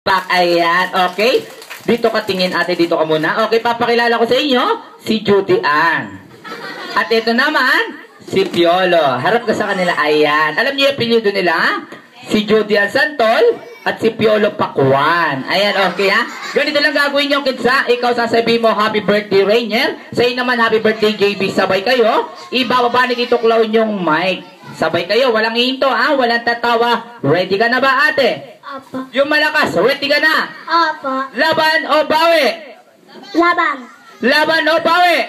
Ayan, okay. Dito ka tingin ate, dito ka muna. Okay, papakilala ko sa inyo, si Judy Ann. At ito naman, si Piolo. Harap ka sa kanila, ayan. Alam niyo yung apelyido nila? Si Judy Ann Santol at si Piolo Pakuan. Ayan, okay ha? Ganito lang gagawin niyo, kids ha? Ikaw sasabihin mo, happy birthday, Rainier. Sa'yo naman, happy birthday, JB. Sabay kayo. Ibababa ni Tito Clown yung mic. Sabay kayo, walang hinto ha? Walang tatawa. Ready ka na ba, ate? Apa. Yung malakas, ready ka na? Apa. Laban o bawi? Laban. Laban o bawi?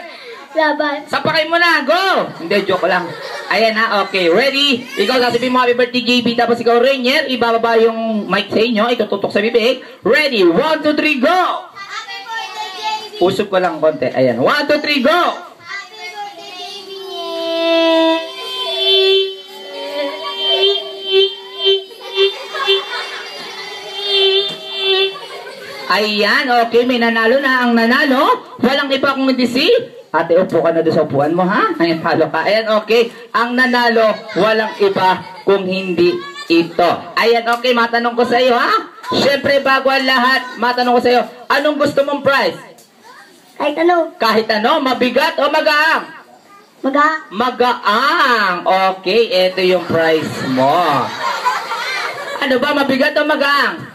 Laban. Sapakay mo na, go! Hindi, joke lang. Ayan ha, okay, ready? Ikaw sasabihin mo, happy birthday, JB, tapos ikaw, Rainier, ibababa yung mic sa inyo, itututok sa bibig. Ready, 1, 2, 3, go! Happy birthday, JB. Usap ko lang konti. Ayan, 1, 2, 3, go! Happy birthday, JB. Ayan, okay, may nanalo na. Ang nanalo, walang iba kung hindi si... Ate, upo ka na doon sa upuan mo, ha? Ayan, palo ka. Ayan, okay. Ang nanalo, walang iba kung hindi ito. Ayan, okay, matanong ko sa iyo, ha? Siyempre, bago ang lahat, matanong ko sa iyo, anong gusto mong prize? Kahit ano. Kahit ano, mabigat o magaang? Magaang. Okay, ito yung prize mo. Ano ba, mabigat o magaang?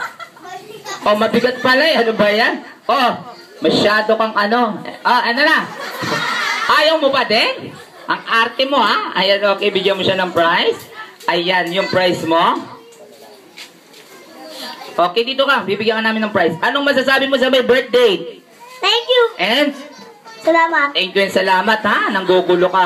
Oh, mabigat pala eh. Ano ba yan? Oh, masyado kang ano. Ano na? Ayaw mo ba din? Ang arte mo ha? Ayan, okay, bigyan mo siya ng prize. Ayan, yung prize mo. Okay, dito ka. Bibigyan ka namin ng prize. Anong masasabi mo sa may birthday? Thank you. And? Salamat. Thank you and salamat ha. Nanggugulo ka.